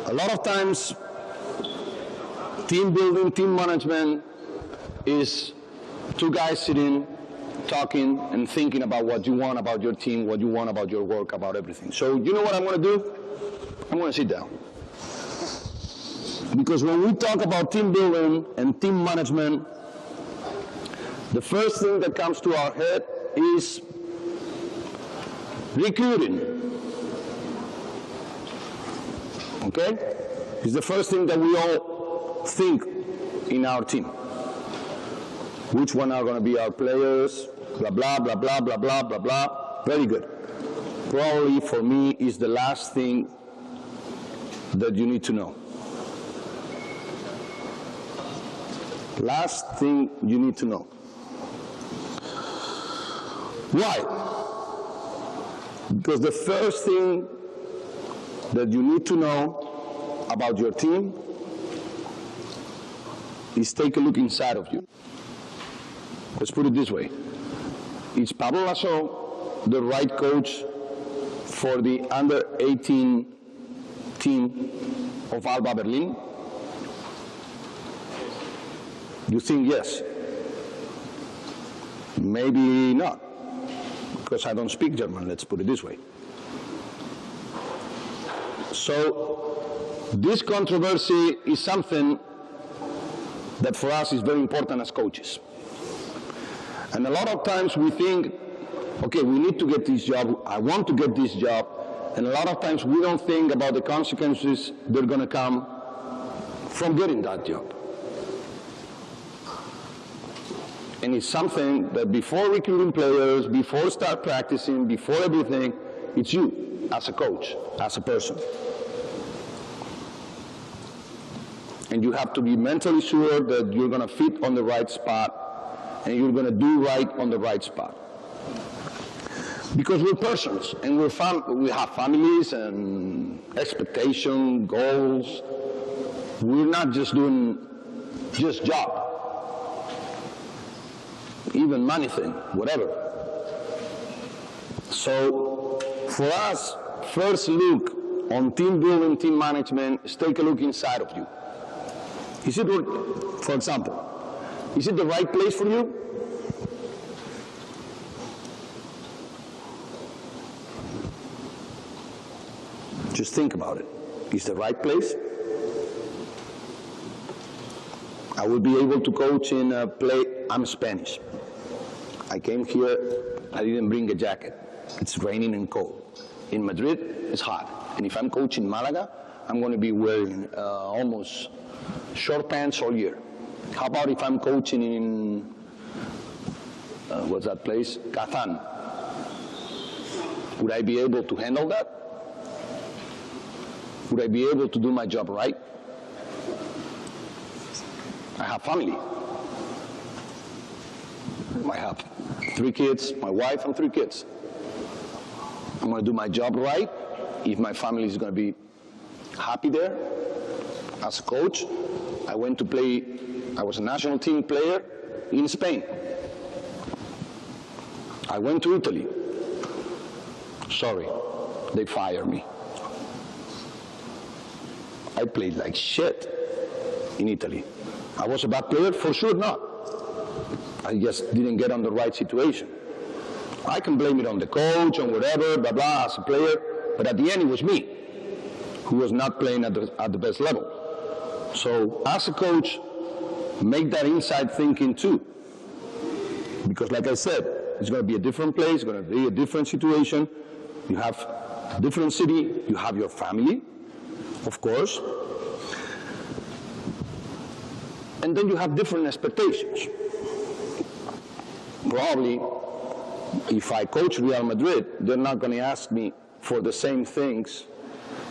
A lot of times, team building, team management is two guys sitting, talking, and thinking about what you want about your team, what you want about your work, about everything. So you know what I'm going to do? I'm going to sit down. Because when we talk about team building and team management, the first thing that comes to our head is recruiting. Okay? It's the first thing that we all think in our team. Which one are going to be our players? Blah, blah, blah, blah, blah, blah, blah, blah. Very good. Probably for me is the last thing that you need to know. Last thing you need to know. Why? Because the first thing that you need to know about your team is take a look inside of you. Let's put it this way. Is Pablo Laso the right coach for the under-18 team of Alba Berlin? You think yes? Maybe not, because I don't speak German, let's put it this way. So this controversy is something that for us is very important as coaches. And a lot of times we think, okay, we need to get this job, I want to get this job, and a lot of times we don't think about the consequences that are going to come from getting that job. And it's something that before recruiting players, before start practicing, before everything, it's you as a coach, as a person. And you have to be mentally sure that you're going to fit on the right spot and you're going to do right on the right spot. Because we're persons and we have families and expectations, goals. We're not just doing just job. Even money thing, whatever. So for us, first look on team building, team management is take a look inside of you. Is it, for example, is it the right place for you? Just think about it. Is the right place? I will be able to coach in a play. I'm Spanish. I came here, I didn't bring a jacket. It's raining and cold. In Madrid, it's hot. And if I'm coaching Malaga, I'm going to be wearing almost short pants all year. How about if I'm coaching in, what's that place? Kazan. Would I be able to handle that? Would I be able to do my job right? I have family. I have 3 kids, my wife and 3 kids. I'm going to do my job right if my family is going to be happy there. As a coach, I went to play, I was a national team player in Spain. I went to Italy. Sorry, they fired me. I played like shit in Italy. I was a bad player? For sure not. I just didn't get on the right situation. I can blame it on the coach, on whatever, blah, blah, as a player, but at the end it was me who was not playing at the best level. So as a coach, make that inside thinking too. Because like I said, it's going to be a different place, it's going to be a different situation. You have a different city, you have your family, of course. And then you have different expectations. Probably, if I coach Real Madrid, they're not going to ask me for the same things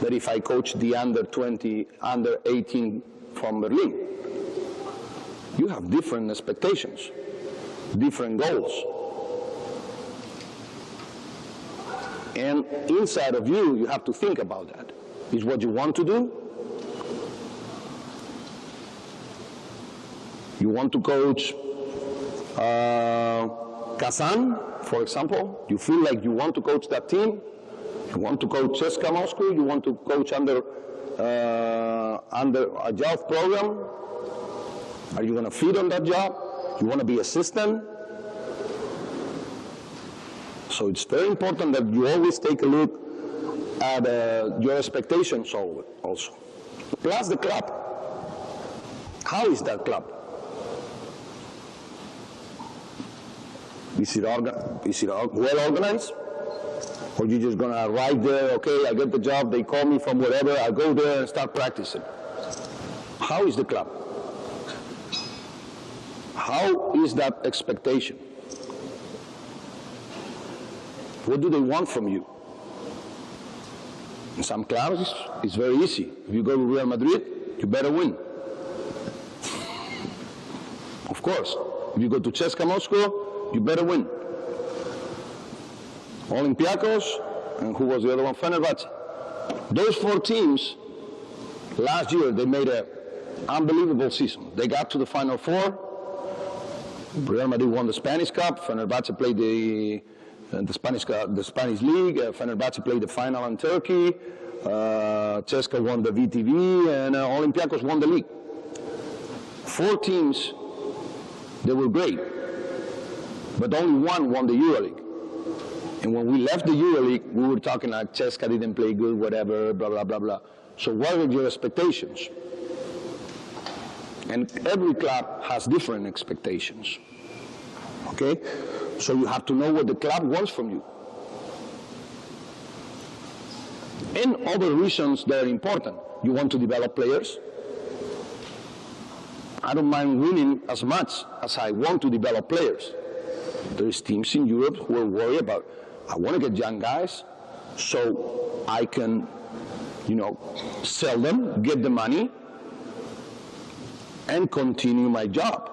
that if I coach the under-20, under-18 from Berlin. You have different expectations, different goals. And inside of you, you have to think about that. Is what you want to do? You want to coach Kazan, for example? You feel like you want to coach that team? You want to coach CSKA Moscow? You want to coach under a youth program? Are you going to feed on that job? You want to be assistant? So it's very important that you always take a look at your expectations also. Plus the club. How is that club? Is it well organized? Or you just going to arrive there, okay, I get the job, they call me from wherever, I go there and start practicing. How is the club? How is that expectation? What do they want from you? In some clubs, it's very easy. If you go to Real Madrid, you better win. Of course. If you go to CSKA Moscow, you better win. Olympiacos, and who was the other one? Fenerbahce. Those 4 teams, last year, they made an unbelievable season. They got to the Final Four. Real Madrid won the Spanish Cup. Fenerbahce played the Spanish League. Fenerbahce played the final in Turkey. CSKA won the VTV, and Olympiacos won the league. 4 teams, they were great, but only one won the Euroleague. And when we left the Euroleague, we were talking like CSKA didn't play good, whatever, blah, blah, blah, blah. So what are your expectations? And every club has different expectations, okay? So you have to know what the club wants from you. And other reasons that are important. You want to develop players. I don't mind winning as much as I want to develop players. There's teams in Europe who are worried about, I want to get young guys so I can, sell them, get the money, and continue my job.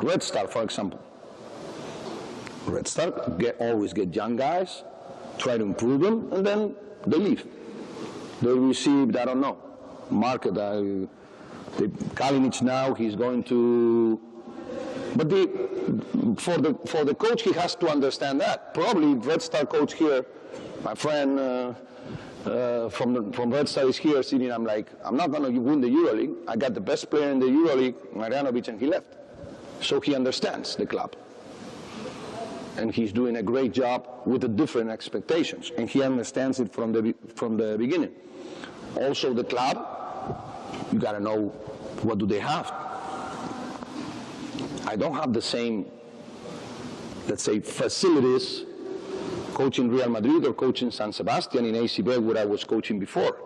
Red Star, for example. Red Star always get young guys, try to improve them, and then they leave. They received, I don't know, market. Kalinic now, he's going to. But for the coach, he has to understand that. Probably Red Star coach here, my friend from Red Star is here sitting. I'm like, I'm not going to win the EuroLeague. I got the best player in the EuroLeague, Marjanovic, and he left. So he understands the club. And he's doing a great job with the different expectations. And he understands it from the beginning. Also the club, you got to know what do they have. I don't have the same, let's say, facilities coaching Real Madrid or coaching San Sebastian in ACB where I was coaching before.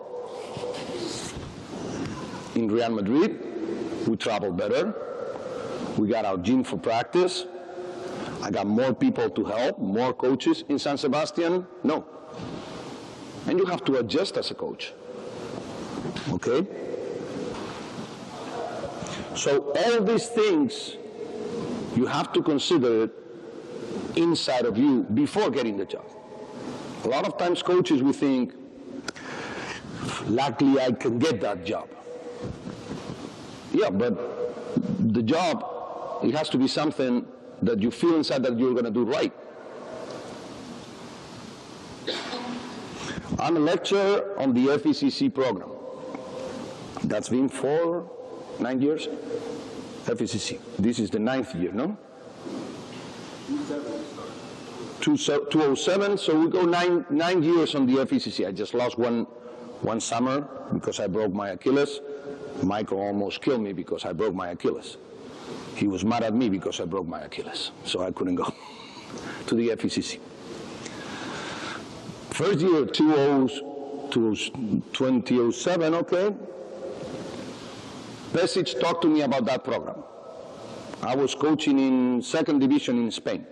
In Real Madrid, we travel better. We got our gym for practice. I got more people to help, more coaches. In San Sebastian, no. And you have to adjust as a coach. Okay? So all these things, you have to consider it inside of you before getting the job. A lot of times coaches will think, luckily I can get that job. Yeah, but the job, it has to be something that you feel inside that you're going to do right. I'm a lecturer on the FECC program. That's been for 9 years. FECC. This is the 9th year, no? 2007, so we go nine years on the FECC. I just lost one summer because I broke my Achilles. Michael almost killed me because I broke my Achilles. He was mad at me because I broke my Achilles, so I couldn't go to the FECC. First year, 2007, okay. Pesic talked to me about that program. I was coaching in 2nd division in Spain.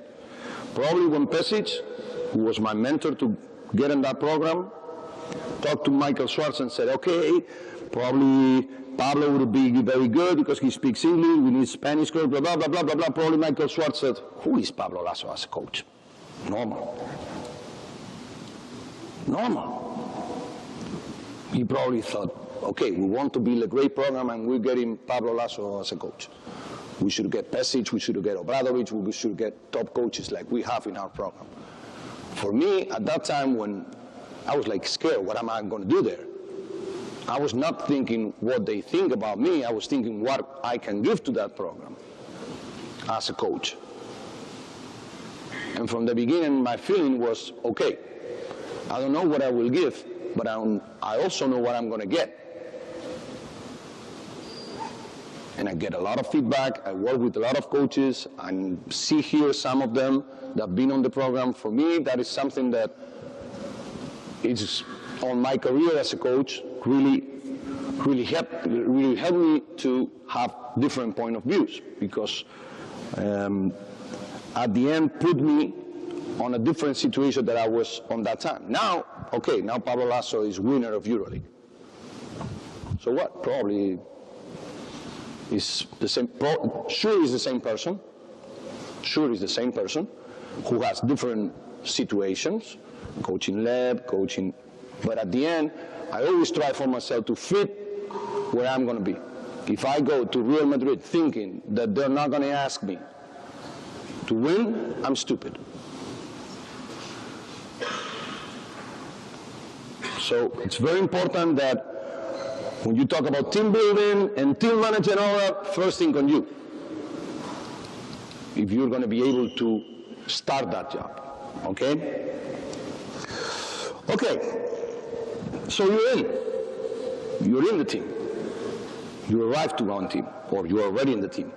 Probably when Pesic, who was my mentor to get in that program, talked to Michael Schwartz and said, okay, probably Pablo would be very good because he speaks English, we need Spanish coach, blah, blah, blah, blah, blah, blah. Probably Michael Schwartz said, who is Pablo Laso as a coach? Normal. He probably thought, okay, we want to build a great program and we're getting Pablo Laso as a coach. We should get Pesic, we should get Obradovic, we should get top coaches like we have in our program. For me, at that time when I was like scared, what am I going to do there? I was not thinking what they think about me, I was thinking what I can give to that program as a coach. And from the beginning, my feeling was, okay, I don't know what I will give, but I also know what I'm going to get. And I get a lot of feedback, I work with a lot of coaches, and see here some of them that have been on the program. For me, that is something that is on my career as a coach, really helped me to have different point of views, because at the end put me on a different situation that I was on that time. Now, okay, now Pablo Laso is winner of Euroleague. So what? Probably is the same, sure is the same person, who has different situations, coaching lab, coaching, but at the end, I always try for myself to fit where I'm going to be. If I go to Real Madrid thinking that they're not going to ask me to win, I'm stupid. So it's very important that when you talk about team building and team management and all that, first think on you. If you're going to be able to start that job, okay? Okay, so you're in the team. You arrive to one team, or you're already in the team.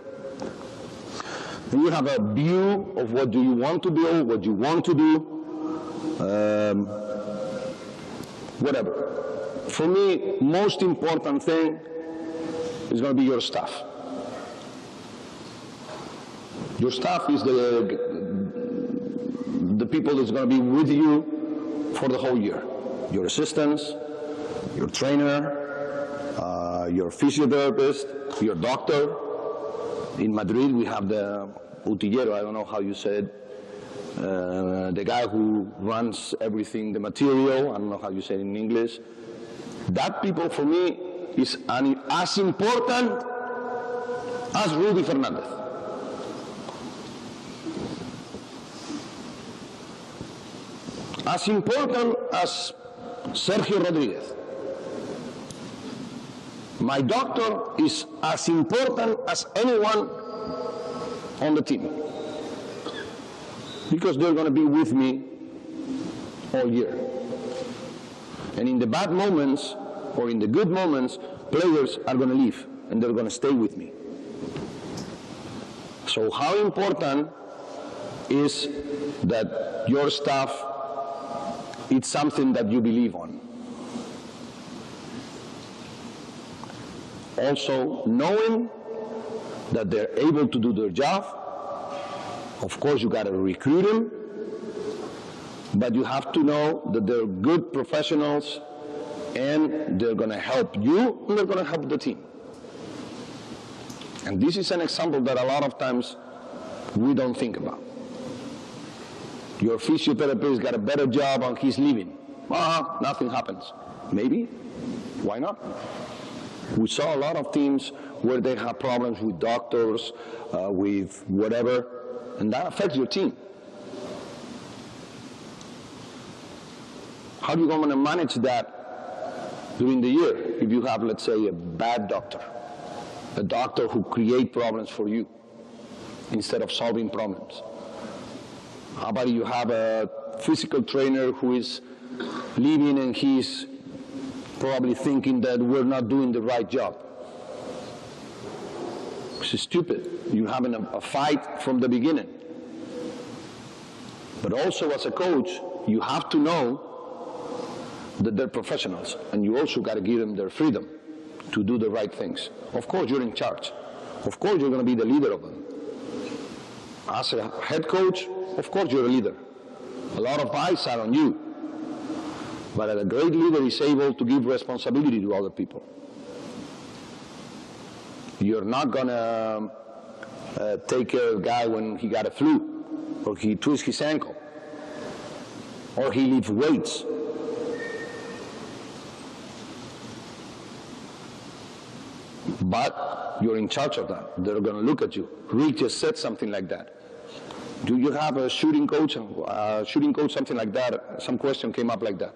And you have a view of what do you want to build, what you want to do, whatever. For me, most important thing is going to be your staff. Your staff is the people that's going to be with you for the whole year. Your assistants, your trainer, your physiotherapist, your doctor. In Madrid, we have the utillero, I don't know how you said, the guy who runs everything, the material, I don't know how you say it in English. That people, for me, is as important as Rudy Fernandez. As important as Sergio Rodriguez. My doctor is as important as anyone on the team, because they're going to be with me all year. And in the bad moments, or in the good moments, players are going to leave, and they're going to stay with me. So how important is that your staff, it's something that you believe on. Also, knowing that they're able to do their job. Of course, you got to recruit them, but you have to know that they're good professionals, and they're going to help you, and they're going to help the team. And this is an example that a lot of times we don't think about. Your physiotherapist got a better job and he's leaving. Nothing happens. Maybe. Why not? We saw a lot of teams where they have problems with doctors, with whatever, and that affects your team. How are you going to manage that during the year if you have, let's say, a bad doctor, a doctor who creates problems for you instead of solving problems? How about you have a physical trainer who is leaving and he's probably thinking that we're not doing the right job? Which is stupid. You're having a fight from the beginning. But also as a coach, you have to know that they're professionals, and you also got to give them their freedom to do the right things. Of course, you're in charge. Of course, you're going to be the leader of them. As a head coach, of course, you're a leader. A lot of eyes are on you. But a great leader is able to give responsibility to other people. You're not going to take care of a guy when he got a flu, or he twists his ankle, or he lifts weights. But you're in charge of that. They're going to look at you. Rick just said something like that. Do you have a shooting coach? Something like that. Some question came up like that.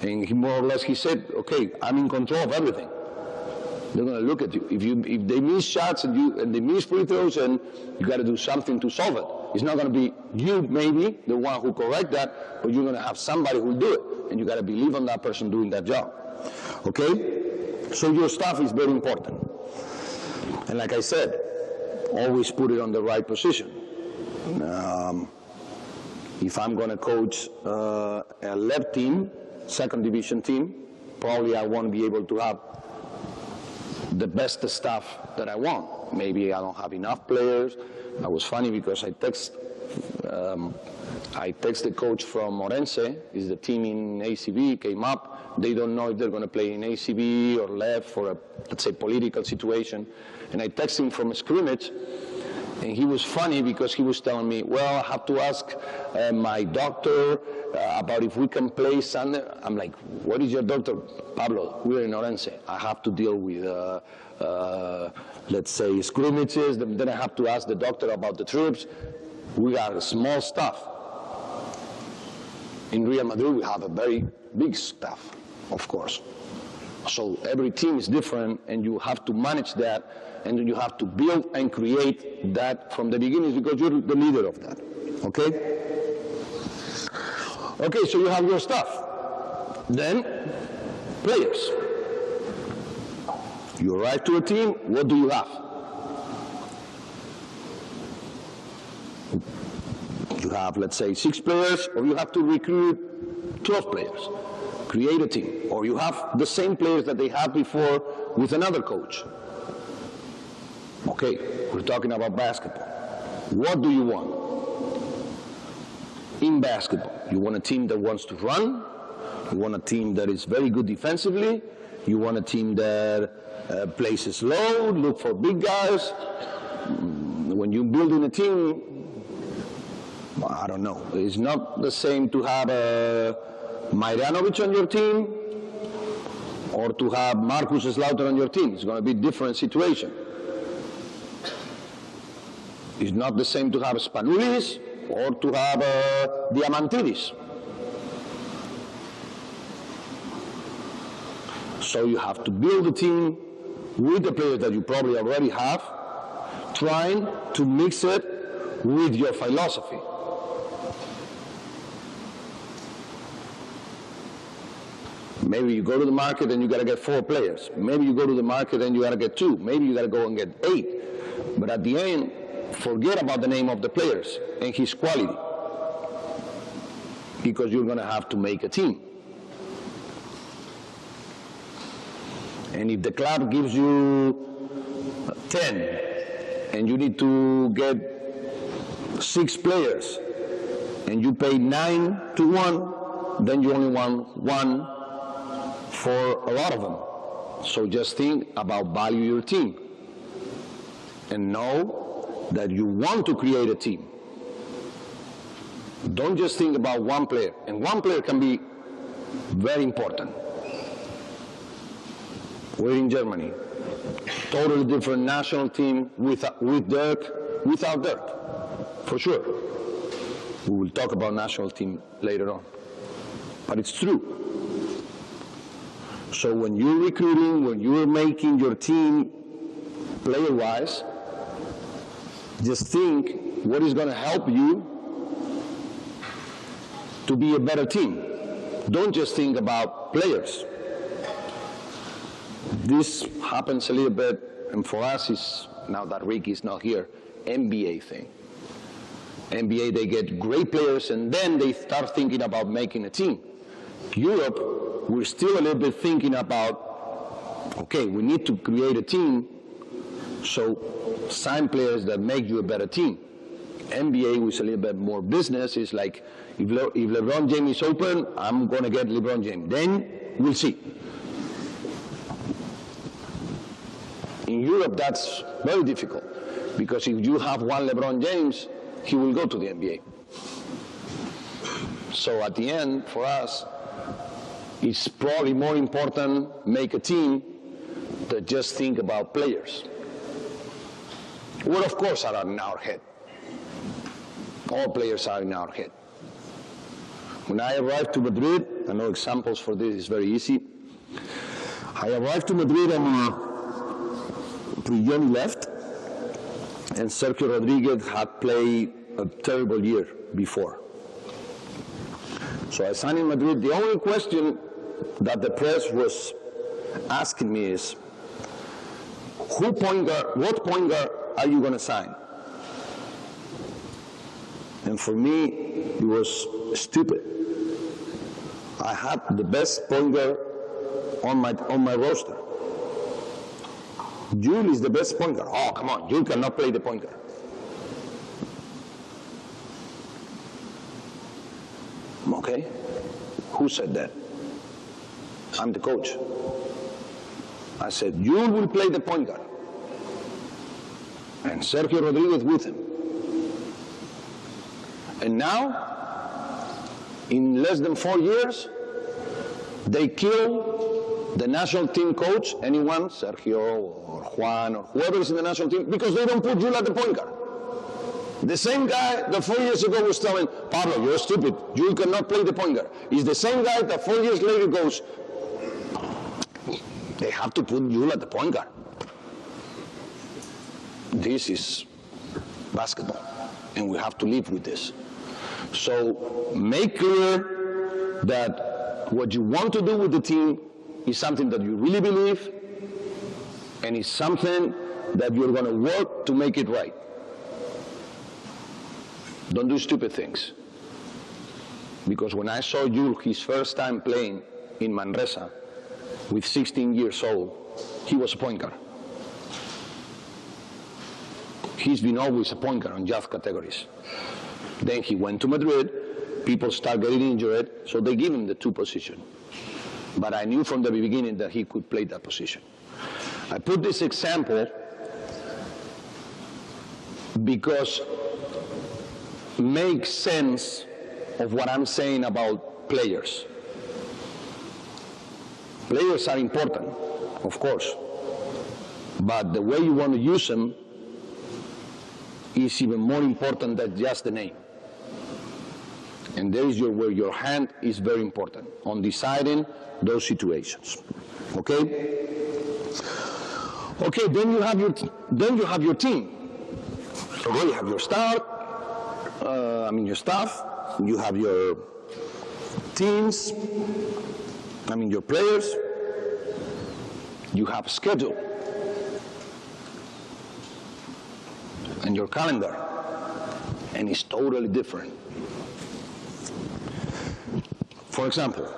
And he more or less, he said, okay, I'm in control of everything. They're going to look at you. If they miss shots and they miss free throws, and you got to do something to solve it. It's not going to be you, maybe, the one who correct that, but you're going to have somebody who will do it. And you got to believe on that person doing that job. Okay? So your stuff is very important. And like I said, always put it on the right position. If I'm going to coach a left team, second division team, probably I won't be able to have the best stuff that I want. Maybe I don't have enough players. That was funny because I text the coach from Orense, is the team in ACB, came up. They don't know if they're going to play in ACB or left for a, let's say, political situation. And I text him from a scrimmage, and he was funny because he was telling me, well, I have to ask my doctor about if we can play Sunday. I'm like, what is your doctor? Pablo, we're in Orense. I have to deal with, let's say, scrimmages. Then I have to ask the doctor about the troops. We got small stuff. In Real Madrid, we have a very big staff, of course. So every team is different, and you have to manage that, and then you have to build and create that from the beginning because you're the leader of that, okay? Okay, so you have your stuff. Then, players. You arrive to a team, what do you have? You have, let's say, 6 players, or you have to recruit 12 players. Create a team. Or you have the same players that they had before with another coach. Okay, we're talking about basketball. What do you want? In basketball, you want a team that wants to run. You want a team that is very good defensively. You want a team that plays slow, look for big guys. When you're building a team, I don't know. It's not the same to have a Majranovic on your team or to have Marcus Slaughter on your team. It's going to be a different situation. It's not the same to have Spanoulis or to have Diamantidis. So you have to build a team with the players that you probably already have, trying to mix it with your philosophy. Maybe you go to the market and you got to get 4 players. Maybe you go to the market and you got to get 2. Maybe you got to go and get 8. But at the end, forget about the name of the players and his quality, because you're going to have to make a team. And if the club gives you 10 and you need to get 6 players and you pay 9 to 1, then you only want 1 for a lot of them. So just think about value your team and know that you want to create a team. Don't just think about one player, and one player can be very important. We're in Germany, totally different national team with Dirk, without Dirk, for sure. We will talk about national team later on, but it's true. So when you're recruiting, when you're making your team player-wise, just think what is going to help you to be a better team. Don't just think about players. This happens a little bit, and for us is, now that Rick is not here, NBA thing. NBA, they get great players and then they start thinking about making a team. Europe, we're still a little bit thinking about, okay, we need to create a team, so sign players that make you a better team. NBA, which is a little bit more business, is like, if LeBron James is open, I'm going to get LeBron James. Then we'll see. In Europe, that's very difficult, because if you have one LeBron James, he will go to the NBA. So at the end, for us, it's probably more important make a team than just think about players. Well, of course, are in our head. All players are in our head. When I arrived to Madrid, I know examples for this is very easy. I arrived to Madrid and Prigioni left, and Sergio Rodriguez had played a terrible year before. So I signed in Madrid. The only question that the press was asking me is, what point guard are you going to sign? And for me, it was stupid. I had the best point guard on my roster. Jules is the best point guard. Oh, come on, Jules cannot play the point guard. Okay, who said that? I'm the coach. I said, Jules will play the point guard. And Sergio Rodriguez with him. And now, in less than 4 years, they kill the national team coach, anyone, Sergio or Juan or whoever is in the national team, because they don't put Jules at the point guard. The same guy that 4 years ago was telling, Pablo, you're stupid, Jules cannot play the point guard. Is the same guy that 4 years later goes, they have to put Jules at the point guard. This is basketball, and we have to live with this. So make clear that what you want to do with the team is something that you really believe, and it's something that you're going to work to make it right. Don't do stupid things. Because when I saw Jules his first time playing in Manresa, with 16 years old, he was a point guard. He's been always a point guard on youth categories. Then he went to Madrid, people start getting injured, so they give him the 2 position. But I knew from the beginning that he could play that position. I put this example because it makes sense of what I'm saying about players. Players are important, of course, but the way you want to use them is even more important than just the name. And there is where your hand is very important on deciding those situations. Okay? Okay, then you have your team. Okay, you have your staff. Your staff. You have your teams. Your players. You have a schedule. And your calendar. And it's totally different. For example,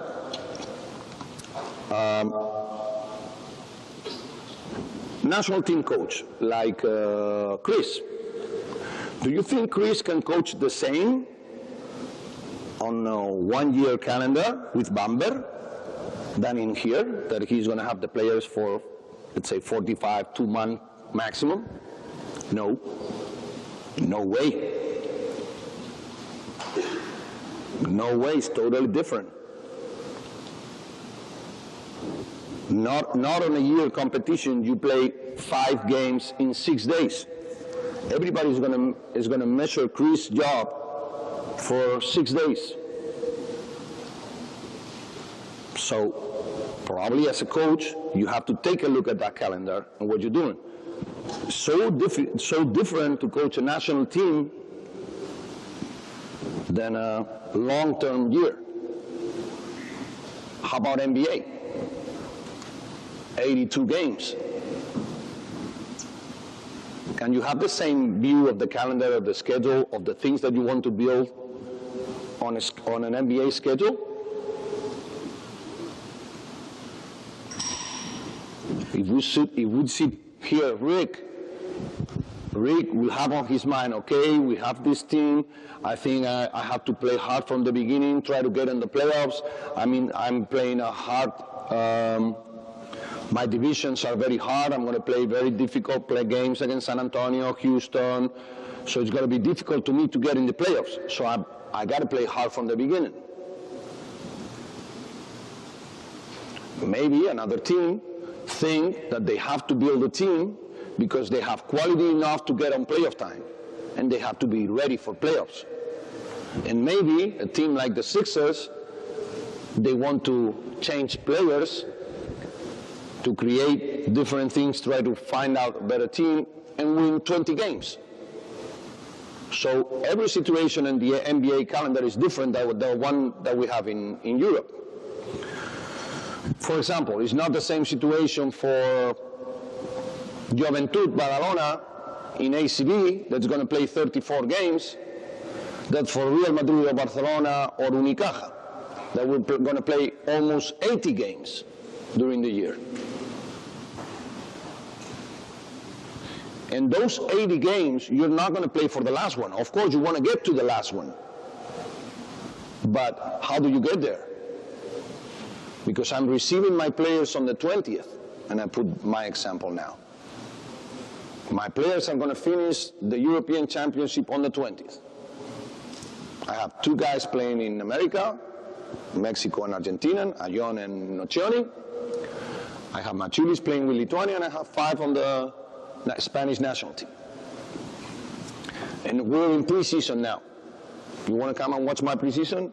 national team coach like Chris. Do you think Chris can coach the same on a 1 year calendar with Bamber than in here, that he's going to have the players for, let's say, 45, 2 months maximum? No. No way. No way, it's totally different. Not on a year competition, you play 5 games in 6 days. Everybody is gonna measure Chris' job for 6 days. So probably as a coach, you have to take a look at that calendar and what you're doing. So different to coach a national team than a long-term year. How about NBA? 82 games. Can you have the same view of the calendar, of the schedule, of the things that you want to build on an NBA schedule? If we sit here, Rick will have on his mind, okay, we have this team. I think I have to play hard from the beginning, try to get in the playoffs. I'm playing a hard, my divisions are very hard. I'm going to play very difficult games against San Antonio, Houston. So it's going to be difficult to me to get in the playoffs. So I got to play hard from the beginning. Maybe another team think that they have to build a team because they have quality enough to get on playoff time, and they have to be ready for playoffs. And maybe a team like the Sixers they want to change players to create different things, try to find out a better team, and win 20 games. So every situation in the NBA calendar is different than the one that we have in Europe. For example, it's not the same situation for Juventud Badalona in ACB that's going to play 34 games that for Real Madrid or Barcelona or Unicaja that we're going to play almost 80 games during the year. And those 80 games, you're not going to play for the last one. Of course, you want to get to the last one. But how do you get there? Because I'm receiving my players on the 20th, and I put my example now. My players are going to finish the European Championship on the 20th. I have 2 guys playing in America, Mexico and Argentina, Ayon and Nocioni. I have Machulis playing with Lithuania, and I have 5 on the Spanish national team. And we're in preseason now. You want to come and watch my preseason?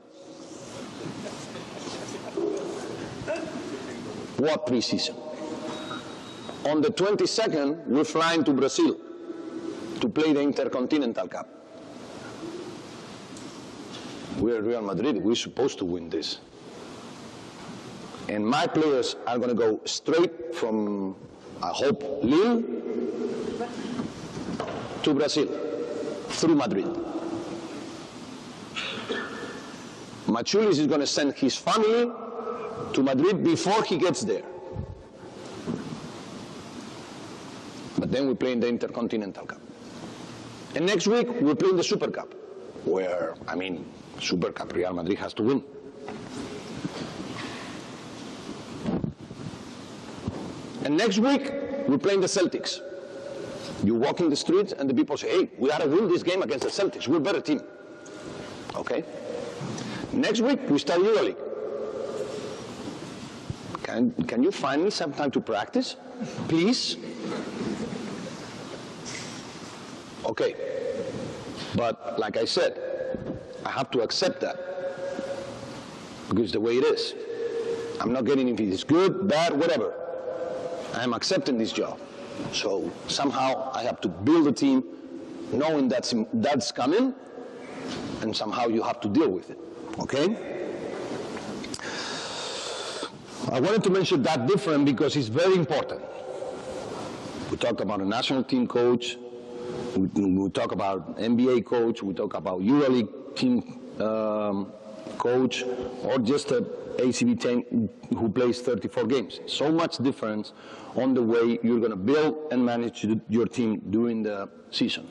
What preseason? On the 22nd, we're flying to Brazil to play the Intercontinental Cup. We're Real Madrid. We're supposed to win this. And my players are going to go straight from, I hope, Lille to Brazil, through Madrid. Machulis is going to send his family to Madrid before he gets there. But then we play in the Intercontinental Cup. And next week, we're playing the Super Cup, where, I mean, Super Cup, Real Madrid has to win. And next week, we're playing the Celtics. You walk in the streets and the people say, hey, we gotta win this game against the Celtics. We're a better team. Okay? Next week, we start Euroleague. Can you find me some time to practice, please? Okay. But like I said, I have to accept that because the way it is. I'm not getting if it is good, bad, whatever. I'm accepting this job. So somehow I have to build a team knowing that's coming, and somehow you have to deal with it, okay? I wanted to mention that different because it's very important. We talked about a national team coach, we talk about NBA coach, we talk about EuroLeague team coach, or just a ACB team who plays 34 games. So much difference on the way you're going to build and manage your team during the season.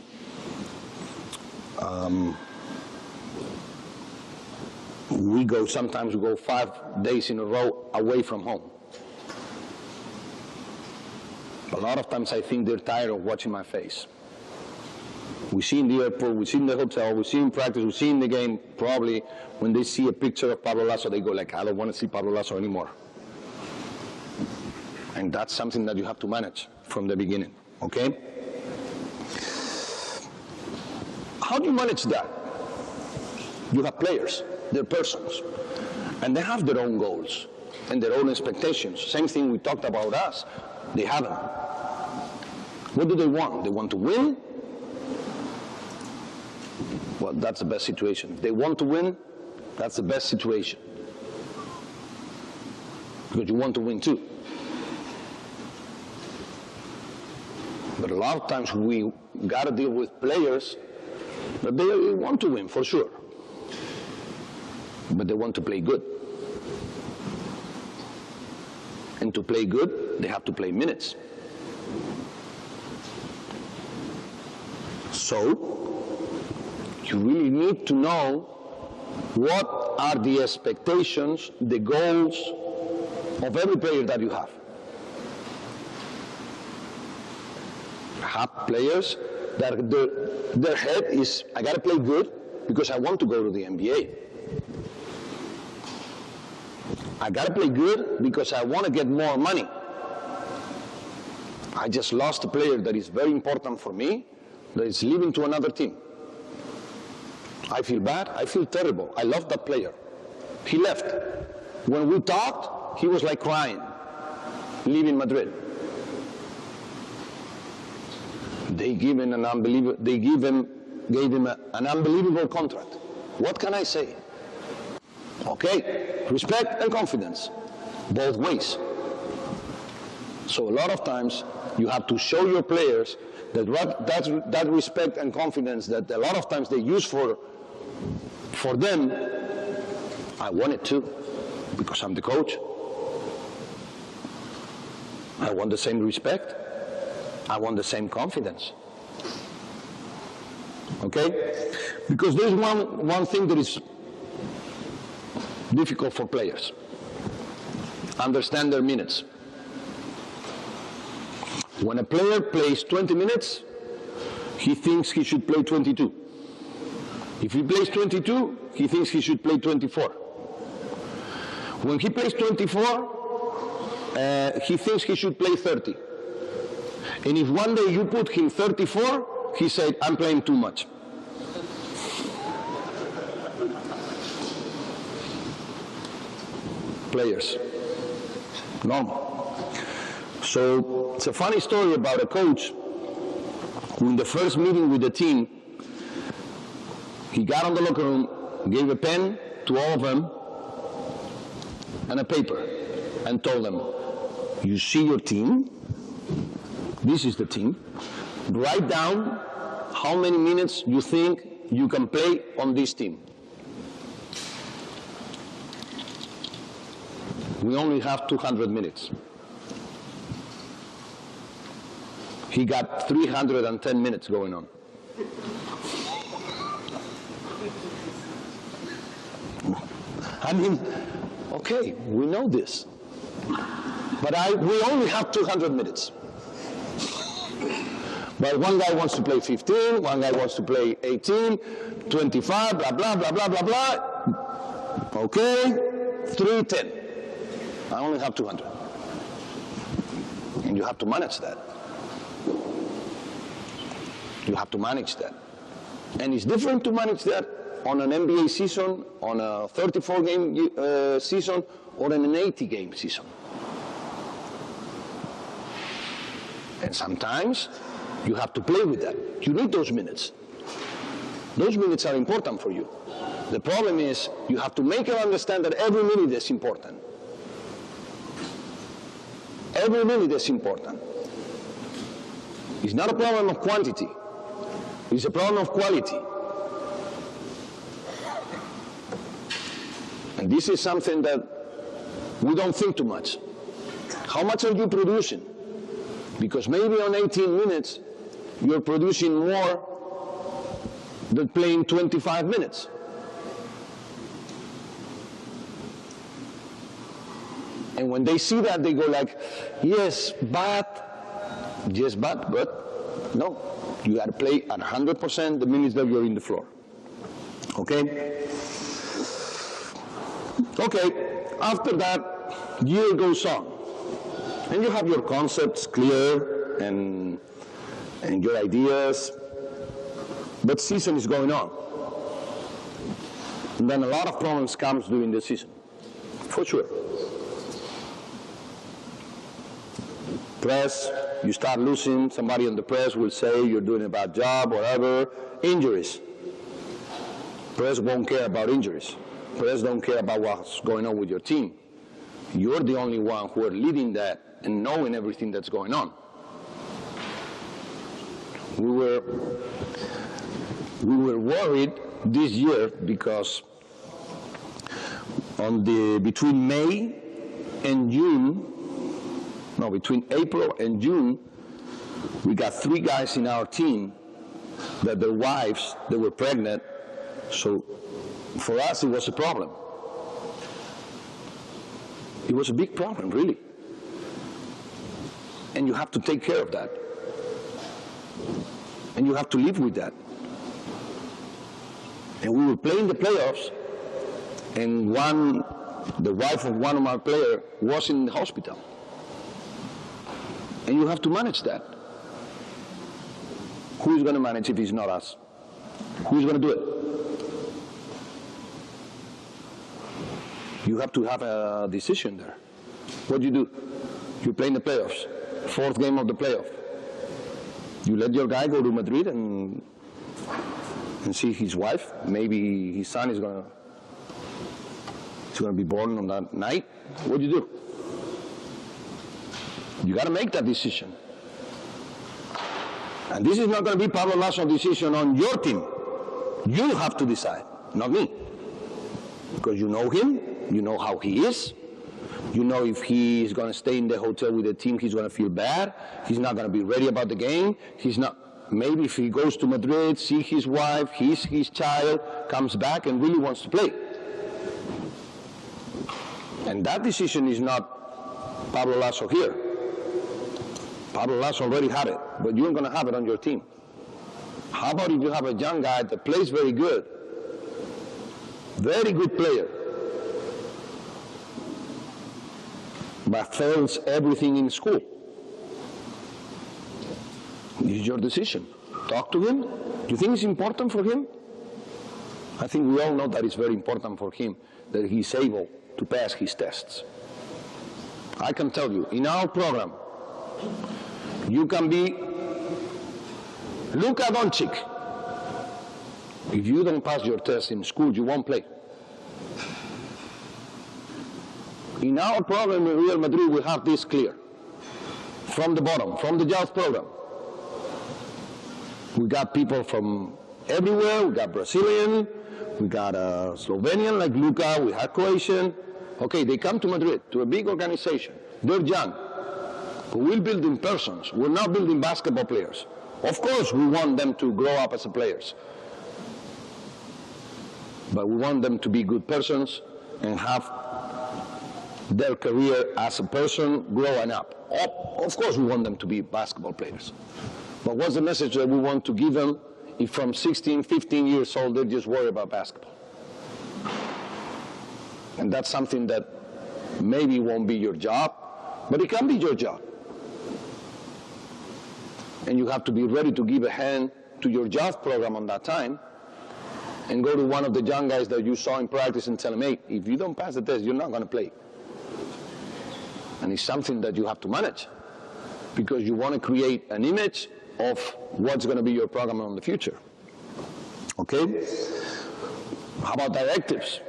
Sometimes we go 5 days in a row away from home. A lot of times I think they're tired of watching my face. We see in the airport, we see in the hotel, we see in practice, we see in the game. Probably when they see a picture of Pablo Laso, they go like, I don't want to see Pablo Laso anymore. And that's something that you have to manage from the beginning, okay? How do you manage that? You have players, they're persons, and they have their own goals and their own expectations. Same thing we talked about us, they have them. What do they want? They want to win? Well, that's the best situation. If they want to win, that's the best situation. Because you want to win too. But a lot of times we got to deal with players that they want to win for sure. But they want to play good. And to play good, they have to play minutes. So, you really need to know what are the expectations, the goals of every player that you have. Have players that their head is, I got to play good because I want to go to the NBA. I got to play good because I want to get more money. I just lost a player that is very important for me, that is leaving to another team. I feel bad, I feel terrible. I love that player. He left. When we talked, he was like crying, leaving Madrid. They gave him an unbelievable, gave him an unbelievable contract. What can I say? Okay, respect and confidence, both ways. So a lot of times you have to show your players that respect and confidence that a lot of times they use for them. I want it too, because I'm the coach. I want the same respect. I want the same confidence. Okay? Because there's one thing that is difficult for players. Understand their minutes. When a player plays 20 minutes, he thinks he should play 22. If he plays 22, he thinks he should play 24. When he plays 24, he thinks he should play 30. And if one day you put him 34, he said, I'm playing too much. Players. Normal. So it's a funny story about a coach who in the first meeting with the team, he got on the locker room, gave a pen to all of them and a paper and told them, you see your team, this is the team, write down how many minutes you think you can play on this team. We only have 200 minutes. He got 310 minutes going on. I mean, okay, we know this. But we only have 200 minutes. But one guy wants to play 15, one guy wants to play 18, 25, blah, blah, blah, blah, blah, blah. Okay, 310. I only have 200. And you have to manage that. You have to manage that. And it's different to manage that on an NBA season, on a 34-game season, or in an 80-game season. And sometimes you have to play with that. You need those minutes. Those minutes are important for you. The problem is you have to make her understand that every minute is important. Every minute is important. It's not a problem of quantity. It's a problem of quality. And this is something that we don't think too much. How much are you producing? Because maybe on 18 minutes, you're producing more than playing 25 minutes. And when they see that, they go like, yes, but, no. You got to play at 100% the minutes that you're in the floor. Okay? Okay, after that, year goes on. And you have your concepts clear and your ideas, but season is going on. And then a lot of problems comes during the season, for sure. Press, you start losing, somebody on the press will say you're doing a bad job, whatever. Injuries. Press won't care about injuries. Press don't care about what's going on with your team. You're the only one who are leading that and knowing everything that's going on. We were worried this year because between May and June, between April and June, we got 3 guys in our team that their wives, they were pregnant. So for us, it was a problem. It was a big problem, really. And you have to take care of that. And you have to live with that. And we were playing the playoffs, and the wife of one of my players was in the hospital. And you have to manage that. Who is going to manage if it's not us? Who is going to do it? You have to have a decision there. What do? You play in the playoffs, 4th game of the playoff. You let your guy go to Madrid and see his wife. Maybe his son is gonna be born on that night. What do? You got to make that decision. And this is not going to be Pablo Laso's decision on your team. You have to decide, not me. Because you know him, you know how he is. You know if he is going to stay in the hotel with the team, he's going to feel bad. He's not going to be ready about the game. He's not. Maybe if he goes to Madrid, see his wife, his child, comes back and really wants to play. And that decision is not Pablo Laso here. Pablo Laso already had it, but you're going to have it on your team. How about if you have a young guy that plays very good player, but fails everything in school? This is your decision. Talk to him. Do you think it's important for him? I think we all know that it's very important for him that he's able to pass his tests. I can tell you, in our program, you can be Luka Doncic. If you don't pass your test in school, you won't play. In our program in Real Madrid, we have this clear. From the bottom, from the youth program. We got people from everywhere. We got Brazilian, we got Slovenian like Luka, we had Croatian. Okay, they come to Madrid, to a big organization. They're young. But we're building persons. We're not building basketball players. Of course, we want them to grow up as players. But we want them to be good persons and have their career as a person growing up. Of course, we want them to be basketball players. But what's the message that we want to give them if from 16, 15 years old, they just worry about basketball? And that's something that maybe won't be your job, but it can be your job. And you have to be ready to give a hand to your youth program on that time and go to one of the young guys that you saw in practice and tell him, hey, if you don't pass the test, you're not going to play. And it's something that you have to manage because you want to create an image of what's going to be your program in the future. Okay? How about directives?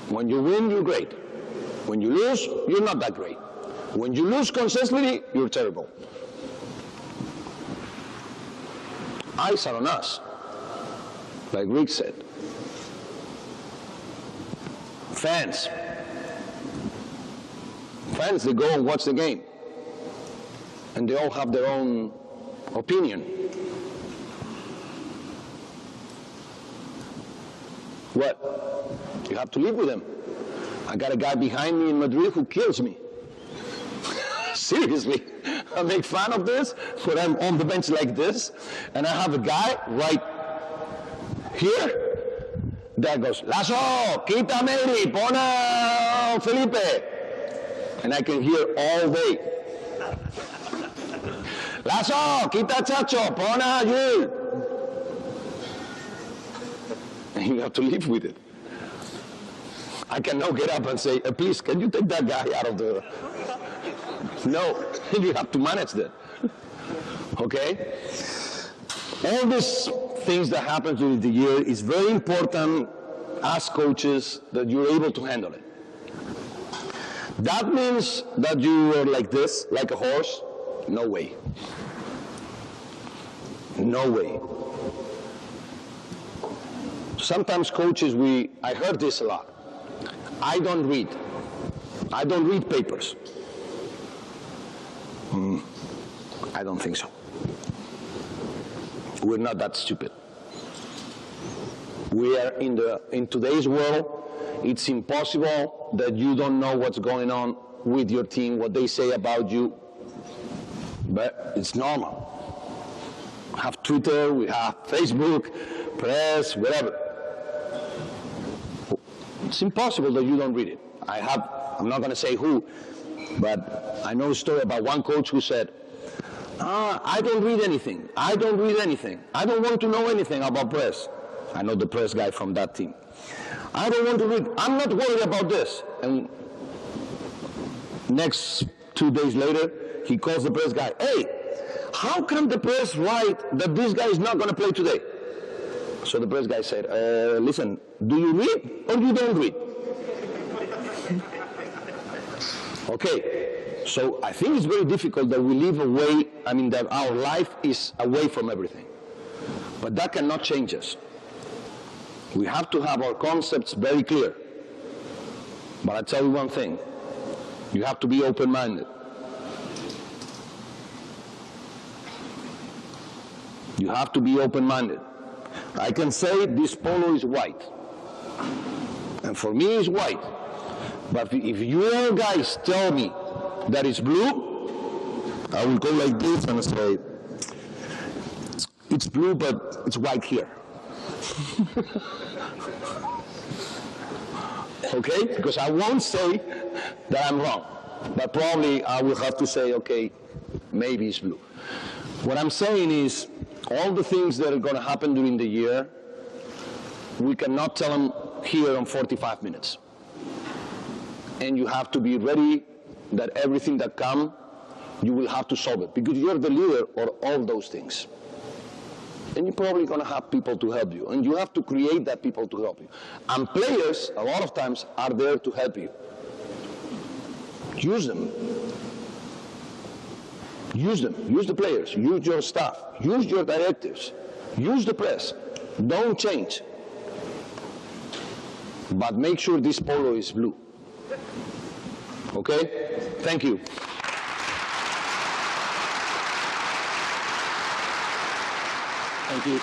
When you win, you're great. When you lose, you're not that great. When you lose consistently, you're terrible. Eyes are on us, like Rick said. Fans, they go and watch the game. And they all have their own opinion. What? You have to live with them. I got a guy behind me in Madrid who kills me. Seriously. I make fun of this when I'm on the bench like this, and I have a guy right here that goes, Laso, quita Mary, pon a Felipe. And I can hear all day. Laso, quita Chacho, pon a Yul. And you have to live with it. I cannot get up and say, please, can you take that guy out of the... No, you have to manage that. Okay? All these things that happen during the year is very important as coaches that you're able to handle it. That means that you are like this, like a horse? No way. No way. Sometimes coaches, I heard this a lot. I don't read. I don't read papers. I don't think so. We're not that stupid. We are in today's world, it's impossible that you don't know what's going on with your team, what they say about you, but it's normal. We have Twitter, we have Facebook, press, whatever. It's impossible that you don't read it. I'm not going to say who, but I know a story about one coach who said, I don't read anything. I don't read anything. I don't want to know anything about press. I know the press guy from that team. I don't want to read. I'm not worried about this. And next 2 days later, he calls the press guy. Hey, how can the press write that this guy is not going to play today? So the press guy said, listen, do you read or you don't read? Okay, so I think it's very difficult that we live away, that our life is away from everything. But that cannot change us. We have to have our concepts very clear. But I tell you one thing, you have to be open-minded. You have to be open-minded. I can say this polo is white. And for me it's white. But if you guys tell me that it's blue, I will go like this and say, it's blue, but it's white here. Okay? Because I won't say that I'm wrong. But probably I will have to say, okay, maybe it's blue. What I'm saying is, all the things that are going to happen during the year, we cannot tell them here in 45 minutes. And you have to be ready that everything that comes, you will have to solve it. Because you're the leader of all those things. And you're probably going to have people to help you. And you have to create that people to help you. And players, a lot of times, are there to help you. Use them. Use them. Use the players. Use your staff. Use your directives. Use the press. Don't change. But make sure this polo is blue. Okay? Thank you. Thank you.